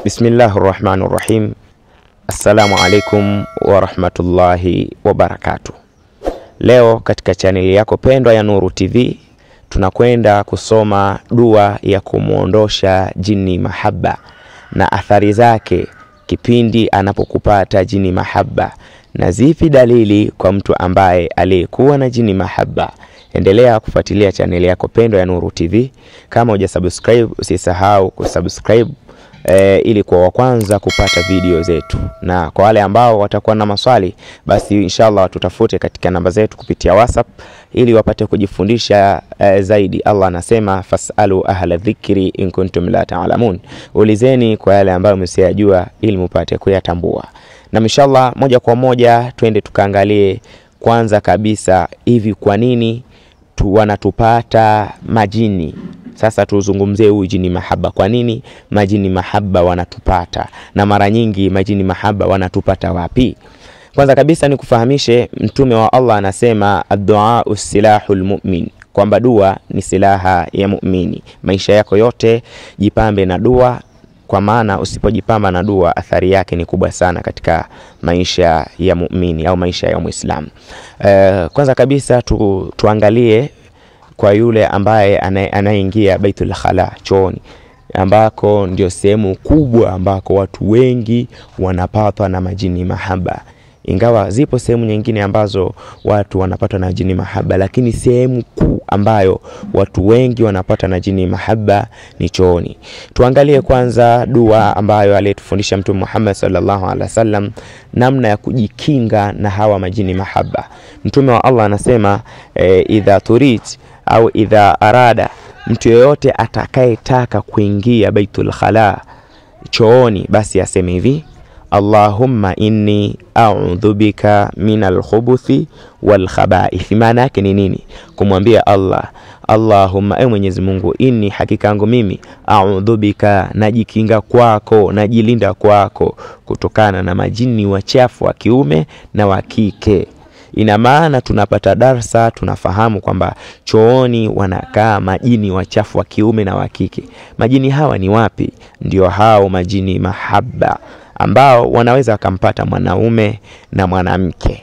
Bismillahirrahmanirrahim. Assalamu alaikum wa rahmatullahi wa barakatuh. Leo katika chaneli yako pendwa ya Nuru TV tunakwenda kusoma dua ya kumuondosha jini mahaba na athari zake kipindi anapokupata jini mahaba, na zipi dalili kwa mtu ambaye aliyekuwa na jini mahaba. Endelea kufuatilia chaneli yako pendwa ya Nuru TV. Kama hujasubscribe usisahau kusubscribe ili kwa kwanza kupata video zetu, na kwa wale ambao watakuwa na maswali basi inshallah tutafute katika namba zetu kupitia WhatsApp ili wapate kujifundisha zaidi. Allah anasema fasalu ahla dhikri in kuntum la ta'lamun, ulizeni kwa yale ambayo msiyajua ili mpate kuyatambua. Na inshallah moja kwa moja twende tukaangalie kwanza kabisa hivi kwa nini wanatupata majini. Sasa tuzungumzie huyu jini mahaba. Kwa nini majini mahaba wanatupata, na mara nyingi majini mahaba wanatupata wapi? Kwanza kabisa ni kufahamishe, mtume wa Allah anasema ad-du'a silahul mu'min, kwamba dua ni silaha ya muumini. Maisha yako yote jipambe na dua, kwa maana usipojipamba na dua athari yake ni kubwa sana katika maisha ya muumini au maisha ya Muislamu. Kwanza kabisa tuangalie kwa yule ambaye anaingia Baitul Khala, chooni, ambako ndio sehemu kubwa ambako watu wengi wanapatwa na majini mahaba. Ingawa zipo sehemu nyingine ambazo watu wanapatwa na jini mahaba, lakini sehemu kuu ambayo watu wengi wanapata na jini mahaba ni chooni. Tuangalie kwanza dua ambayo aliyetufundisha Mtume Muhammad sallallahu alaihi wasallam, namna ya kujikinga na hawa majini mahaba. Mtume wa Allah anasema idha turit au idha arada, mtu yeyote atakayetaka kuingia Baitul Khala, chooni, basi aseme hivi: Allahumma inni a'udhu bika minal khubuthi wal khaba'ith. Maana yake ni nini? Kumwambia Allah, Allahumma, ewe Mwenyezi Mungu, inni, hakika yangu mimi, a'udhu bika, najikinga kwako, najilinda kwako kutokana na majini wachafu wa kiume na wa kike. Ina maana tunapata darsa, tunafahamu kwamba chooni wanakaa majini wachafu wa kiume na wa kike. Majini hawa ni wapi? Ndio hao majini mahaba ambao wanaweza wakampata mwanaume na mwanamke.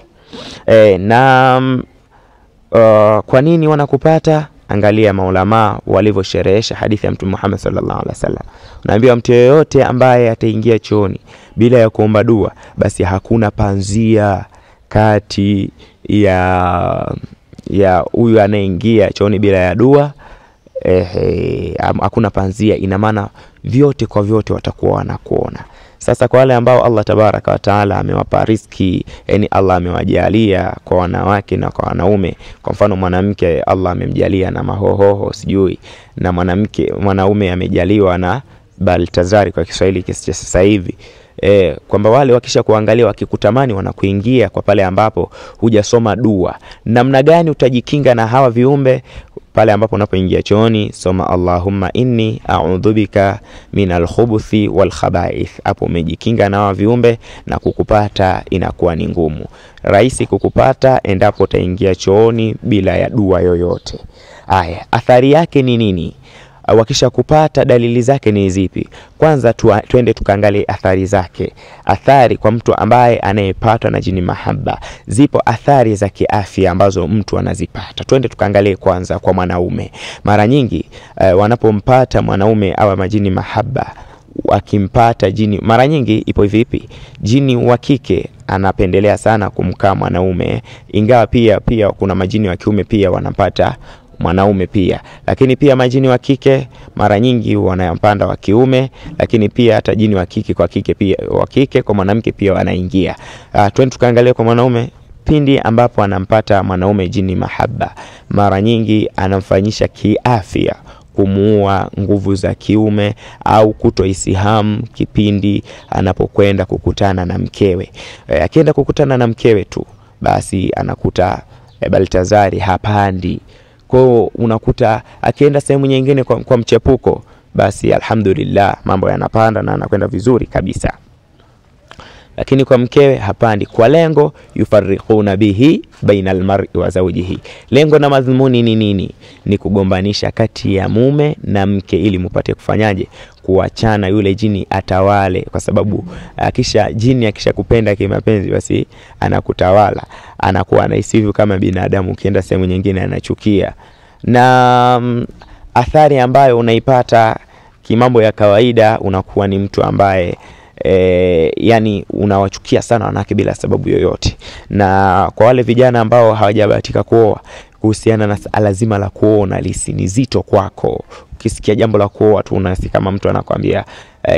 Kwa nini wanakupata? Angalia maulama walivyosherehesha hadithi ya Mtume Muhammad sallallahu alaihi wasallam. Naambiwa mtu yeyote ambaye ataingia chooni bila ya kuomba dua, basi hakuna panzia kati ya huyu anaingia chooni bila ya dua. Hakuna panzia, ina maana vyote kwa vyote watakuwa wanakuona. Sasa kwa wale ambao Allah tabaraka wa taala amewapa riziki, yani Allah amewajalia kwa wanawake na kwa wanaume. Kwa mfano mwanamke Allah amemjalia na mahohoho sijui, na mwanaume amejaliwa na Baltazari kwa Kiswahili cha sasa hivi. Kwamba wale wakisha kuangalia wakikutamani wanakuingia kwa pale ambapo hujasoma dua. Namna gani utajikinga na hawa viumbe? Pale ambapo unapoingia chooni, soma Allahumma inni a'udhu bika minal khubuthi wal khaba'ith. Hapo umejikinga na hawa viumbe, na kukupata inakuwa ni ngumu. Rahisi kukupata endapo utaingia chooni bila ya dua yoyote. Haya, athari yake ni nini? Wakisha kupata dalili zake ni zipi? Kwanza twende tukaangalie athari zake. Athari kwa mtu ambaye anayepatwa na jini mahaba, zipo athari za kiafya ambazo mtu anazipata. Twende tukaangalie kwanza kwa mwanaume. Mara nyingi wanapompata mwanaume au majini mahaba, akimpata jini, mara nyingi ipo vipi? Jini wa kike anapendelea sana kumkaa mwanaume, ingawa pia kuna majini wa kiume pia wanapata mwanaume pia, lakini pia majini wa kike mara nyingi wanayampanda wa kiume, lakini pia hata jini wa kike kwa kike pia, wa kike kwa mwanamke pia wanaingia. Twende tukaangalia kwa mwanaume. Pindi ambapo anampata mwanaume jini mahaba, mara nyingi anamfanyisha kiafya, kumuua nguvu za kiume au kutoisihamu kipindi anapokwenda kukutana na mkewe. Akienda kukutana na mkewe tu, basi anakuta Baltazari hapandi. Kwa unakuta akienda sehemu nyingine kwa mchepuko, basi alhamdulillah mambo yanapanda na anakwenda vizuri kabisa. lakini kwa mkewe hapandi, kwa lengo yufarriquna bihi baina almar'i wa zawjihi. Lengo na madhumuni ni nini? Ni kugombanisha kati ya mume na mke ili mupate kufanyaje? Kuachana, yule jini atawale, kwa sababu jini akishakupenda kimapenzi basi anakutawala, anakuwa anahisi kama binadamu, ukienda sehemu nyingine anachukia. Na athari ambayo unaipata kimambo ya kawaida, unakuwa ni mtu ambaye yani unawachukia sana wanawake bila sababu yoyote. Na kwa wale vijana ambao hawajabahatika kuoa, kuhusiana na lazima la kuoa ni zito kwako. Ukisikia jambo la kuoa tu unahisi kama mtu anakuambia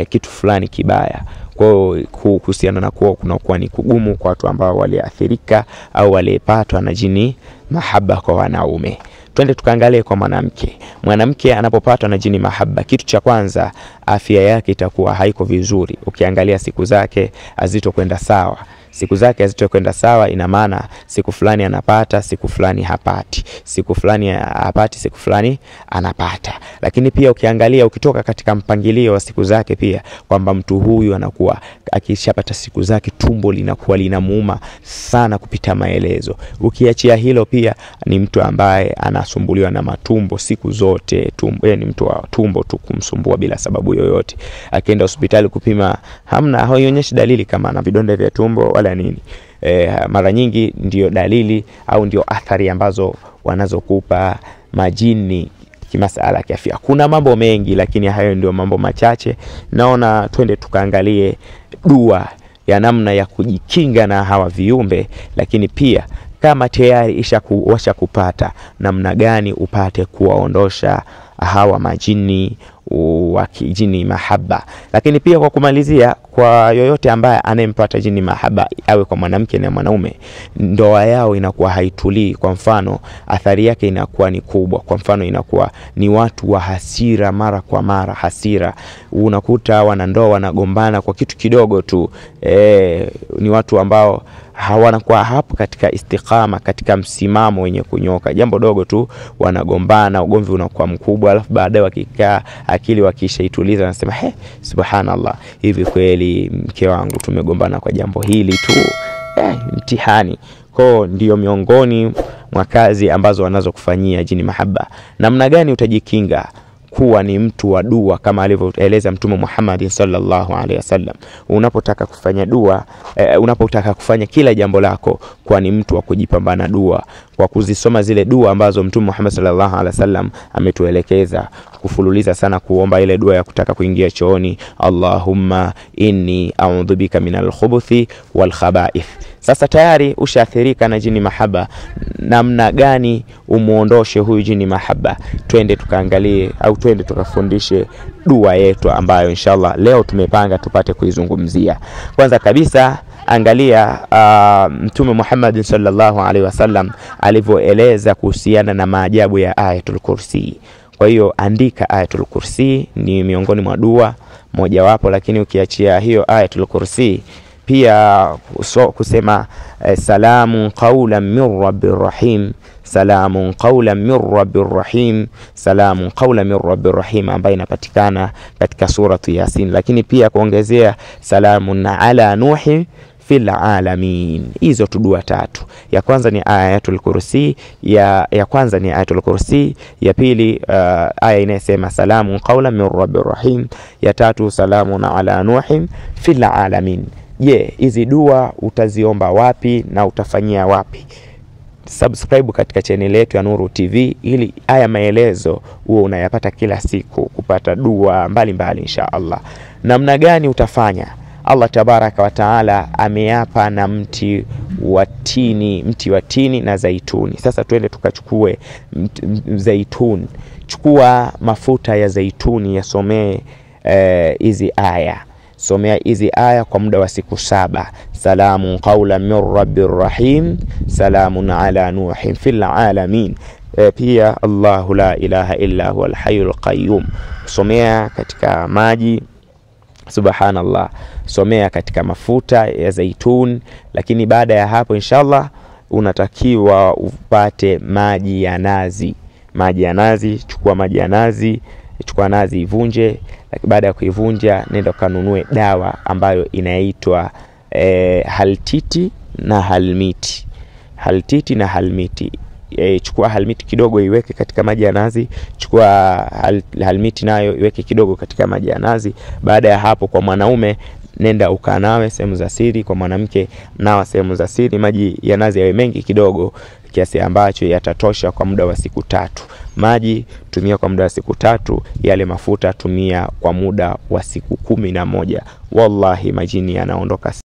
kitu fulani kibaya. Kwa hiyo kuhusiana na kuoa kunakuwa ni kugumu kwa watu ambao waliathirika au walipatwa na jini mahaba kwa wanaume. Twende tukaangalie kwa mwanamke. Mwanamke anapopatwa na jini mahaba, kitu cha kwanza, afya yake itakuwa haiko vizuri. Ukiangalia siku zake hazitokwenda sawa. Siku zake hazitokwenda sawa, ina maana siku fulani anapata, siku fulani hapati. Siku fulani hapati, siku fulani anapata. Lakini pia ukiangalia, ukitoka katika mpangilio wa siku zake pia, kwamba mtu huyu anakuwa akishapata siku zake tumbo linakuwa linamuuma sana kupita maelezo. Ukiachia hilo, pia ni mtu ambaye anasumbuliwa na matumbo siku zote. Ni mtu wa tumbo tu kumsumbua bila sababu yoyote. Akienda hospitali kupima, haionyeshi dalili kama ana vidonda vya tumbo wala nini. Mara nyingi ndio dalili au ndio athari ambazo wanazokupa majini kimasala ya kiafya. Kuna mambo mengi, lakini hayo ndio mambo machache. Naona twende tukaangalie dua ya namna ya kujikinga na hawa viumbe, lakini pia kama tayari isha kupata, namna gani upate kuwaondosha hawa majini wa jini mahaba. Lakini pia kwa kumalizia, kwa yoyote ambaye anayempata jini mahaba, awe kwa mwanamke na mwanaume, ndoa yao inakuwa haitulii. Kwa mfano, athari yake inakuwa ni kubwa. Kwa mfano, inakuwa ni watu wa hasira, mara kwa mara hasira. Unakuta wanandoa wanagombana kwa kitu kidogo tu. Ni watu ambao hawanakuwa hapo katika istiqama, katika msimamo wenye kunyoka. Jambo dogo tu wanagombana, ugomvi unakuwa mkubwa, alafu baadaye wakikaa akili wakishaituliza wanasema subhanallah, hivi kweli mke wangu tumegombana kwa jambo hili tu? Mtihani. Kwa ndio miongoni mwa kazi ambazo wanazokufanyia jini mahaba. Namna gani utajikinga? Kuwa ni mtu wa dua kama alivyoeleza Mtume Muhammad sallallahu alaihi wasallam. Unapotaka kufanya dua, unapotaka kufanya kila jambo lako, kuwa ni mtu wa kujipambana dua, kwa kuzisoma zile dua ambazo Mtume Muhammad sallallahu alaihi wasallam ametuelekeza. Kufululiza sana kuomba ile dua ya kutaka kuingia chooni, Allahumma inni a'udhu bika minal khubuthi wal khaba'ith. Sasa tayari ushaathirika na jini mahaba, namna gani umuondoshe huyu jini mahaba? Twende tukaangalie au twende tukafundishe dua yetu ambayo inshallah leo tumepanga tupate kuizungumzia. Kwanza kabisa, angalia Mtume Muhammad sallallahu alaihi wasallam alivyoeleza kuhusiana na maajabu ya Ayatul Kursi. Kwa hiyo andika Ayatul Kursi, ni miongoni mwa dua mojawapo. Lakini ukiachia hiyo Ayatul Kursi, pia kusema salamun qawlan min rabbir rahim, salamun qawlan min rabbir rahim, salamun qawlan min rabbir rahim, ambayo inapatikana katika suratu Yasin. Lakini pia kuongezea salamun ala nuhi fil alamin. Hizo tu dua tatu. Ya kwanza ni Ayatul Kursi, ya kwanza ni Ayatul Kursi, ya pili aya inasema salamun qawlan min rabbir rahim, ya tatu salamun ala nuhi fil alamin. Hizi dua utaziomba wapi na utafanyia wapi? Subscribe katika channel yetu ya Nuru TV ili haya maelezo uwe unayapata kila siku, kupata dua mbalimbali insha Allah. Namna gani utafanya? Allah tabaraka wa taala ameapa na mti wa tini na zaituni. Sasa twende tukachukue zaituni. Chukua mafuta ya zaituni, yasomee hizi aya. Somea hizi aya kwa muda wa siku 7. Salamun qawlan min rabbir rahim, salamun ala nuhin fil alamin. Pia Allahu la ilaha illa huwal hayyul qayyum. Somea katika maji, subhanallah. Somea katika mafuta ya zaituni. Lakini baada ya hapo inshallah unatakiwa upate maji ya nazi. Maji ya nazi, chukua maji ya nazi, chukua nazi ivunje. Baada ya kuivunja, nenda kanunue dawa ambayo inaitwa haltiti na halmiti. Haltiti na halmiti. Chukua halmiti kidogo iweke katika maji ya nazi, chukua halmiti nayo iweke kidogo katika maji ya nazi. Baada ya hapo, kwa mwanaume nenda ukanawe sehemu za siri, kwa mwanamke nawa sehemu za siri. Maji ya nazi yawe mengi kidogo kiasi ambacho yatatosha kwa muda wa siku 3. Maji tumia kwa muda wa siku 3, yale mafuta tumia kwa muda wa siku 11. Wallahi majini yanaondoka.